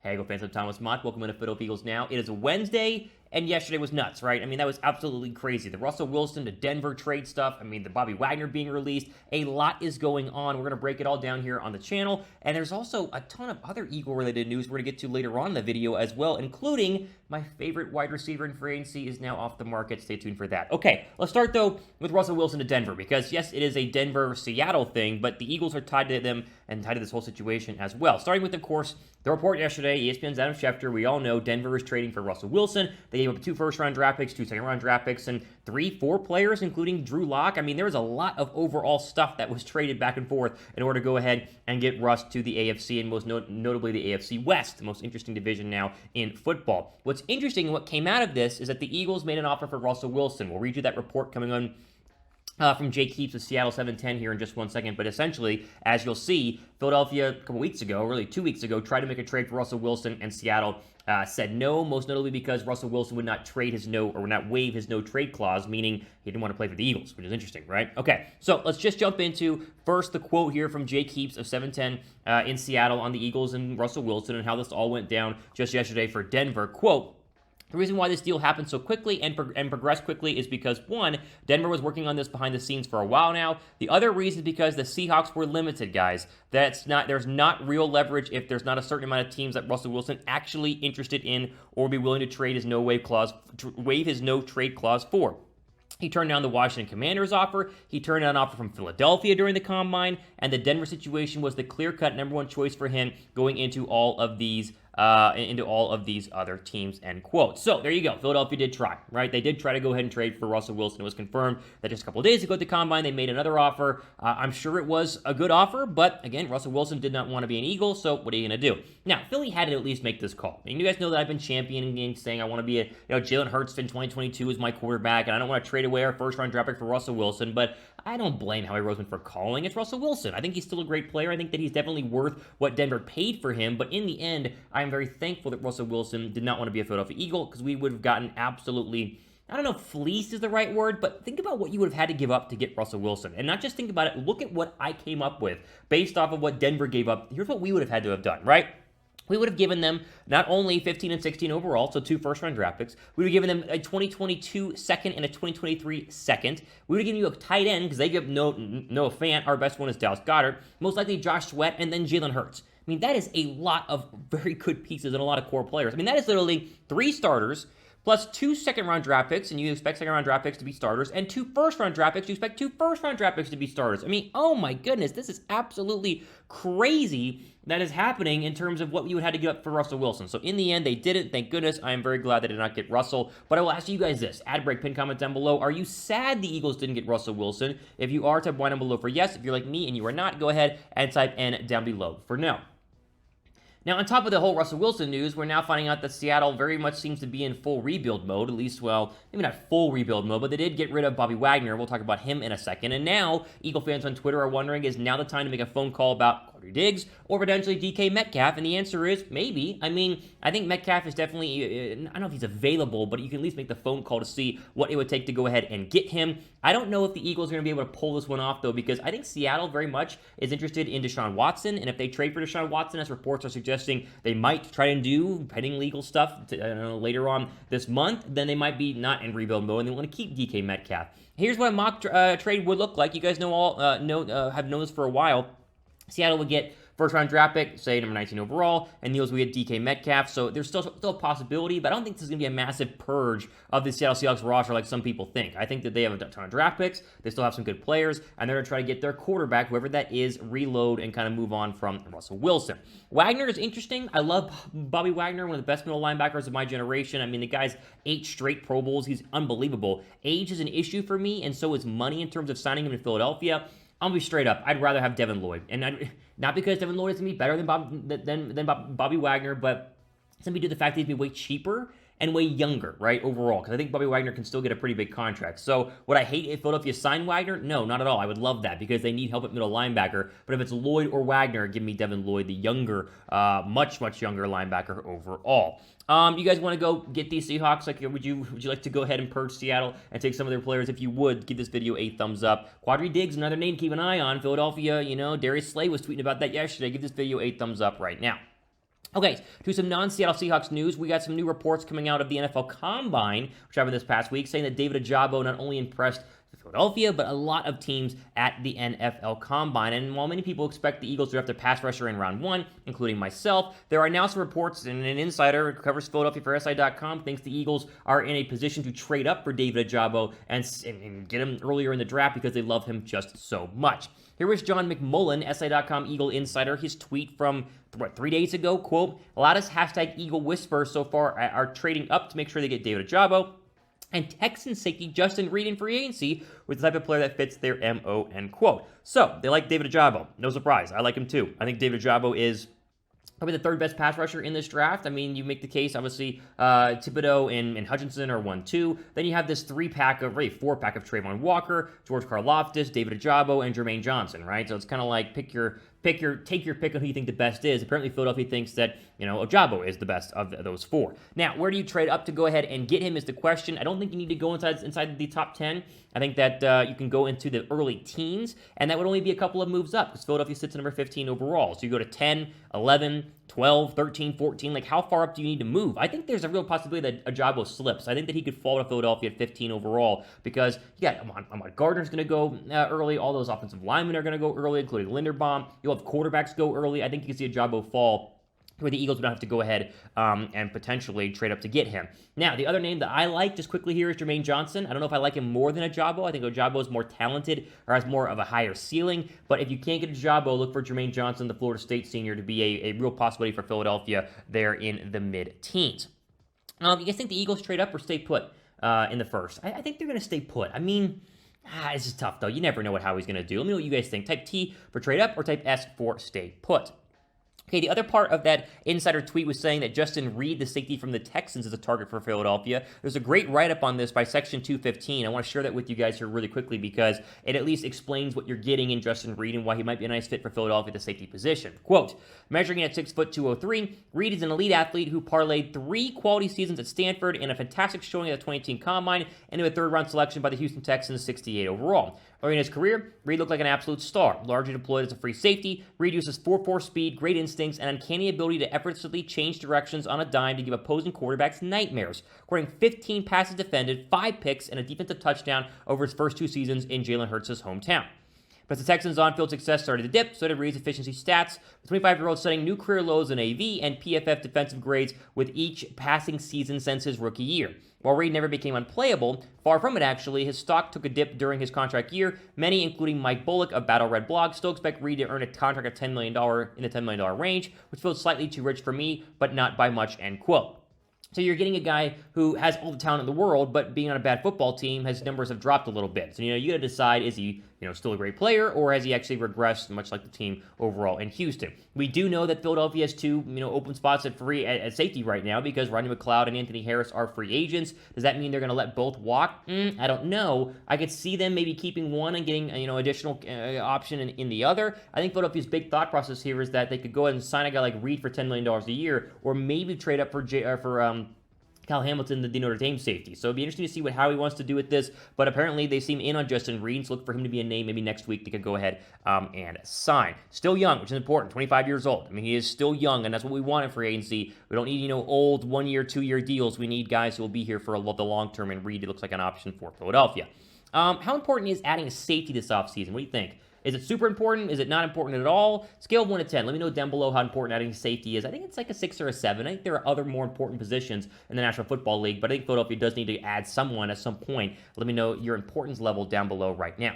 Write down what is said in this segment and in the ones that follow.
Hey, Eagle fans, I'm Thomas Mott. Welcome into Philadelphia Eagles Now. It is a Wednesday, and yesterday was nuts, right? I mean, that was absolutely crazy. The Russell Wilson to Denver trade stuff, the Bobby Wagner being released. A lot is going on. We're going to break it all down here on the channel, and there's also a ton of other Eagle-related news we're going to get to later on in the video as well, including my favorite wide receiver in free agency is now off the market. Stay tuned for that. Okay, let's start, though, with Russell Wilson to Denver, because, yes, it is a Denver-Seattle thing, but the Eagles are tied to them and tied to this whole situation as well. Starting with, of course, the report yesterday, ESPN's Adam Schefter, we all know Denver is trading for Russell Wilson. They gave up 2 first-round draft picks, 2 second-round draft picks, and 4 players, including Drew Lock. I mean, there was a lot of overall stuff that was traded back and forth in order to go ahead and get Russ to the AFC, and most notably the AFC West, the most interesting division now in football. What's interesting and what came out of this is that the Eagles made an offer for Russell Wilson. We'll read you that report coming on from Jake Heaps of Seattle 710 here in just 1 second. But essentially, as you'll see, Philadelphia a couple weeks ago, really 2 weeks ago, tried to make a trade for Russell Wilson, and Seattle said no, most notably because Russell Wilson would not waive his no trade clause, meaning he didn't want to play for the Eagles, which is interesting, right? Okay, so let's just jump into first the quote here from Jake Heaps of 710 in Seattle on the Eagles and Russell Wilson and how this all went down just yesterday for Denver. Quote, "The reason why this deal happened so quickly and progressed quickly is because, one, Denver was working on this behind the scenes for a while now. The other reason is because the Seahawks were limited, guys. There's not real leverage if there's not a certain amount of teams that Russell Wilson actually interested in or be willing to trade his waive his no trade clause for. He turned down the Washington Commanders offer. He turned down an offer from Philadelphia during the Combine, and the Denver situation was the clear-cut number 1 choice for him going into all of these other teams," end quote. So there you go. Philadelphia did try, right? They did try to go ahead and trade for Russell Wilson. It was confirmed that just a couple of days ago at the Combine, they made another offer. I'm sure it was a good offer, but again, Russell Wilson did not want to be an Eagle, so what are you going to do? Now, Philly had to at least make this call. And you guys know that I've been championing, saying I want to be Jalen Hurts in 2022 is my quarterback, and I don't want to trade away our first-round draft pick for Russell Wilson, but I don't blame Howie Roseman for calling. It's Russell Wilson. I think he's still a great player. I think that he's definitely worth what Denver paid for him, but in the end, I'm very thankful that Russell Wilson did not want to be a Philadelphia Eagle, because we would have gotten absolutely, I don't know if fleeced is the right word, but think about what you would have had to give up to get Russell Wilson. And not just think about it, look at what I came up with based off of what Denver gave up. Here's what we would have had to have done, right? We would have given them not only 15 and 16 overall, so 2 first-round draft picks. We would have given them a 2022 second and a 2023 second. We would have given you a tight end, because they give Noah Fant. Our best one is Dallas Goedert. Most likely Josh Sweat, and then Jalen Hurts. I mean, that is a lot of very good pieces and a lot of core players. I mean, that is literally 3 starters plus 2 second-round draft picks, and you expect second-round draft picks to be starters, and 2 first-round draft picks, you expect 2 first-round draft picks to be starters. I mean, oh my goodness, this is absolutely crazy that is happening in terms of what you would have to give up for Russell Wilson. So in the end, they did it. Thank goodness. I am very glad they did not get Russell. But I will ask you guys this. Ad break, pin comment down below. Are you sad the Eagles didn't get Russell Wilson? If you are, type Y down below for yes. If you're like me and you are not, go ahead and type N down below for no. Now, on top of the whole Russell Wilson news, we're now finding out that Seattle very much seems to be in full rebuild mode, at least, well, maybe not full rebuild mode, but they did get rid of Bobby Wagner. We'll talk about him in a second. And now, Eagle fans on Twitter are wondering, is now the time to make a phone call about Diggs or potentially D.K. Metcalf? And the answer is maybe. I mean, I think Metcalf is definitely, I don't know if he's available, but you can at least make the phone call to see what it would take to go ahead and get him. I don't know if the Eagles are going to be able to pull this one off, though, because I think Seattle very much is interested in Deshaun Watson, and if they trade for Deshaun Watson, as reports are suggesting they might try and do pending legal stuff later on this month, then they might be not in rebuild mode, and they want to keep D.K. Metcalf. Here's what a mock trade would look like. You guys know have known this for a while. Seattle would get first-round draft pick, say number 19 overall, and the Eagles would get D.K. Metcalf. So there's still a possibility, but I don't think this is going to be a massive purge of the Seattle Seahawks roster like some people think. I think that they have a ton of draft picks. They still have some good players, and they're going to try to get their quarterback, whoever that is, reload and kind of move on from Russell Wilson. Wagner is interesting. I love Bobby Wagner, one of the best middle linebackers of my generation. I mean, the guy's 8 straight Pro Bowls. He's unbelievable. Age is an issue for me, and so is money in terms of signing him in Philadelphia. I'm going to be straight up. I'd rather have Devin Lloyd. And not because Devin Lloyd is going to be better than Bobby Wagner, but simply due to the fact that he's going to be way cheaper and way younger, right, overall. Because I think Bobby Wagner can still get a pretty big contract. So would I hate if Philadelphia signed Wagner? No, not at all. I would love that because they need help at middle linebacker. But if it's Lloyd or Wagner, give me Devin Lloyd, the younger, much younger linebacker overall. You guys want to go get these Seahawks? Like, would you like to go ahead and purge Seattle and take some of their players? If you would, give this video a thumbs up. Quadri Diggs, another name to keep an eye on. Philadelphia, Darius Slay was tweeting about that yesterday. Give this video a thumbs up right now. Okay, to some non-Seattle Seahawks news, we got some new reports coming out of the NFL Combine, which happened this past week, saying that David Ojabo not only impressed Philadelphia, but a lot of teams at the NFL Combine. And while many people expect the Eagles to draft their pass rusher in round 1, including myself, there are now some reports, and an insider who covers Philadelphia for SI.com thinks the Eagles are in a position to trade up for David Ojabo and get him earlier in the draft because they love him just so much. Here was John McMullen, SI.com Eagle Insider, his tweet from 3 days ago, quote, "A lot of hashtag Eagle Whisperers so far are trading up to make sure they get David Ojabo, and Texans safety Justin Reid in free agency with the type of player that fits their MO," end quote. So, they like David Ojabo. No surprise. I like him too. I think David Ojabo is probably the third best pass rusher in this draft. I mean, you make the case, obviously, Thibodeau and Hutchinson are 1-2. Then you have this 4-pack of Trayvon Walker, George Karlaftis, David Ojabo, and Jermaine Johnson, right? So it's kind of like take your pick on who you think the best is. Apparently, Philadelphia thinks that, Ojabo is the best of those 4. Now, where do you trade up to go ahead and get him is the question. I don't think you need to go inside the top 10. I think that you can go into the early teens, and that would only be a couple of moves up because Philadelphia sits at number 15 overall. So you go to 10, 11, 12, 13, 14. Like, how far up do you need to move? I think there's a real possibility that Ojabo slips. I think that he could fall to Philadelphia at 15 overall because you got Ahmad Gardner's going to go early. All those offensive linemen are going to go early, including Linderbaum. You'll have quarterbacks go early. I think you can see Ojabo fall where the Eagles would have to go ahead and potentially trade up to get him. Now, the other name that I like just quickly here is Jermaine Johnson. I don't know if I like him more than Ojabo. I think Ojabo is more talented or has more of a higher ceiling. But if you can't get Ojabo, look for Jermaine Johnson, the Florida State senior, to be a real possibility for Philadelphia there in the mid-teens. You guys think the Eagles trade up or stay put in the first? I think they're going to stay put. I mean, this is tough, though. You never know what Howie's going to do. Let me know what you guys think. Type T for trade up or type S for stay put. Okay, the other part of that insider tweet was saying that Justin Reid, the safety from the Texans, is a target for Philadelphia. There's a great write-up on this by Section 215. I want to share that with you guys here really quickly because it at least explains what you're getting in Justin Reid and why he might be a nice fit for Philadelphia at the safety position. Quote, measuring at 6'203", Reid is an elite athlete who parlayed 3 quality seasons at Stanford and a fantastic showing at the 2018 Combine into a third-round selection by the Houston Texans, 68 overall. Early in his career, Reid looked like an absolute star. Largely deployed as a free safety, Reid uses 4.4 speed, great instincts, and uncanny ability to effortlessly change directions on a dime to give opposing quarterbacks nightmares. Recording 15 passes defended, 5 picks, and a defensive touchdown over his first 2 seasons in Jalen Hurts' hometown. But as the Texans' on-field success started to dip, so did Reid's efficiency stats, the 25-year-old setting new career lows in AV and PFF defensive grades with each passing season since his rookie year. While Reid never became unplayable, far from it actually, his stock took a dip during his contract year. Many, including Mike Bullock of Battle Red Blog, still expect Reid to earn a contract of $10 million in the $10 million range, which feels slightly too rich for me, but not by much, end quote. So you're getting a guy who has all the talent in the world, but being on a bad football team, his numbers have dropped a little bit. So, you got to decide, is he, still a great player, or has he actually regressed, much like the team overall in Houston? We do know that Philadelphia has 2, open spots at safety right now because Rodney McLeod and Anthony Harris are free agents. Does that mean they're going to let both walk? I don't know. I could see them maybe keeping one and getting, additional option in the other. I think Philadelphia's big thought process here is that they could go ahead and sign a guy like Reid for $10 million a year, or maybe trade up for Kyle Hamilton, the Notre Dame safety. So it'd be interesting to see what Howie wants to do with this, but apparently they seem in on Justin Reid, so look for him to be a name maybe next week they could go ahead and sign. Still young, which is important, 25 years old. I mean, he is still young, and that's what we want in free agency. We don't need, old 1-year, 2-year deals. We need guys who will be here for the long term, and Reid looks like an option for Philadelphia. How important is adding a safety this offseason? What do you think? Is it super important? Is it not important at all? Scale of 1 to 10. Let me know down below how important adding safety is. I think it's like a 6 or a 7. I think there are other more important positions in the National Football League, but I think Philadelphia does need to add someone at some point. Let me know your importance level down below right now.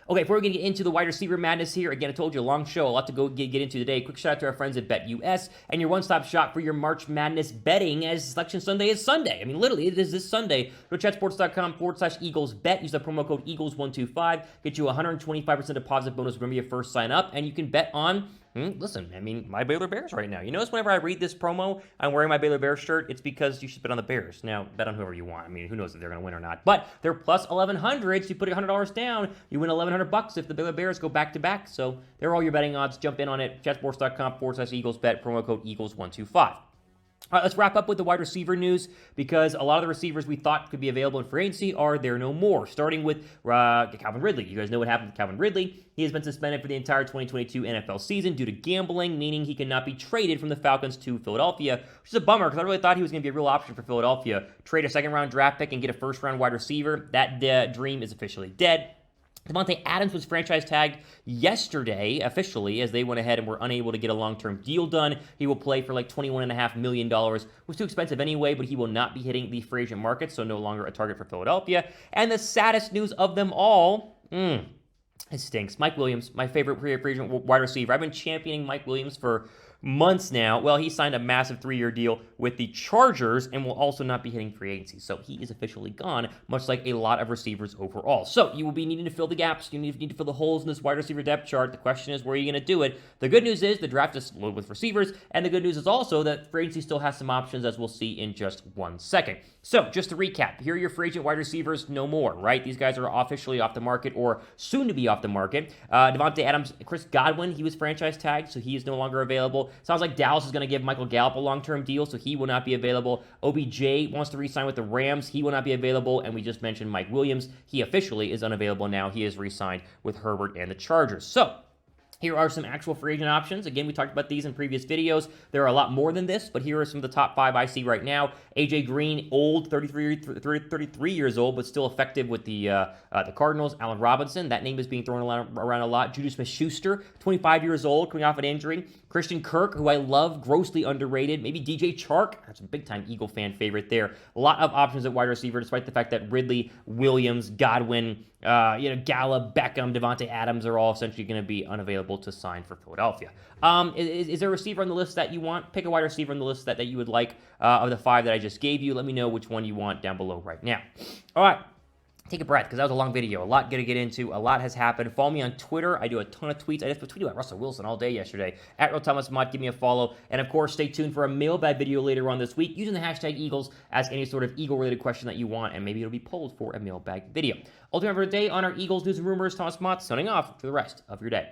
Okay, before we get into the wide receiver madness here, again, I told you, a long show, a lot to go get into today. Quick shout out to our friends at BetUS and your one-stop shop for your March Madness betting, as Selection Sunday is Sunday. I mean, literally, it is this Sunday. Go to chatsports.com/EaglesBet. Use the promo code EAGLES125. Get you a 125% deposit bonus whenever you first sign up, and you can bet on listen, I mean, my Baylor Bears right now. You notice whenever I read this promo, I'm wearing my Baylor Bears shirt. It's because you should bet on the Bears. Now, bet on whoever you want. I mean, who knows if they're going to win or not. But they're plus 1,100. So you put $100 down, you win $1,100 if the Baylor Bears go back-to-back. So there are all your betting odds. Jump in on it. Chatsports.com/EaglesBet. Promo code EAGLES125. All right, let's wrap up with the wide receiver news because a lot of the receivers we thought could be available in free agency are there no more. Starting with Calvin Ridley. You guys know what happened with Calvin Ridley. He has been suspended for the entire 2022 NFL season due to gambling, meaning he cannot be traded from the Falcons to Philadelphia, which is a bummer because I really thought he was going to be a real option for Philadelphia. Trade a second-round draft pick and get a first-round wide receiver. That dream is officially dead. Davante Adams was franchise tagged yesterday, officially, as they went ahead and were unable to get a long-term deal done. He will play for like $21.5 million. It was too expensive anyway, but he will not be hitting the free agent market, so no longer a target for Philadelphia. And the saddest news of them all, it stinks. Mike Williams, my favorite free agent wide receiver. I've been championing Mike Williams for months now. Well, he signed a massive 3-year deal with the Chargers and will also not be hitting free agency. So he is officially gone, much like a lot of receivers overall. So you will be needing to fill the gaps. You need to fill the holes in this wide receiver depth chart. The question is, where are you going to do it? The good news is the draft is loaded with receivers, and the good news is also that free agency still has some options, as we'll see in just 1 second. So just to recap, here are your free agent wide receivers no more, right? These guys are officially off the market or soon to be off the market. Davante Adams, Chris Godwin, he was franchise tagged, so he is no longer available. Sounds like Dallas is going to give Michael Gallup a long-term deal, so he will not be available. OBJ wants to re-sign with the Rams. He will not be available. And we just mentioned Mike Williams. He officially is unavailable now. He is re-signed with Herbert and the Chargers. So here are some actual free agent options. Again, we talked about these in previous videos. There are a lot more than this, but here are some of the top 5 I see right now. AJ Green, old, 33 years old, but still effective with the Cardinals. Allen Robinson, that name is being thrown around a lot. Juju Smith-Schuster, 25 years old, coming off an injury. Christian Kirk, who I love, grossly underrated. Maybe DJ Chark, that's a big-time Eagle fan favorite there. A lot of options at wide receiver, despite the fact that Ridley, Williams, Godwin, Gallup, Beckham, Davante Adams are all essentially going to be unavailable to sign for Philadelphia. Is there a receiver on the list that you want? Pick a wide receiver on the list that you would like of the 5 that I just gave you. Let me know which one you want down below right now. All right. Take a breath, because that was a long video. A lot going to get into. A lot has happened. Follow me on Twitter. I do a ton of tweets. I just tweeted about Russell Wilson all day yesterday. At Real Thomas Mott, give me a follow. And, of course, stay tuned for a mailbag video later on this week using the hashtag Eagles. Ask any sort of Eagle-related question that you want, and maybe it'll be polled for a mailbag video. Ultimate for the day on our Eagles news and rumors. Thomas Mott signing off for the rest of your day.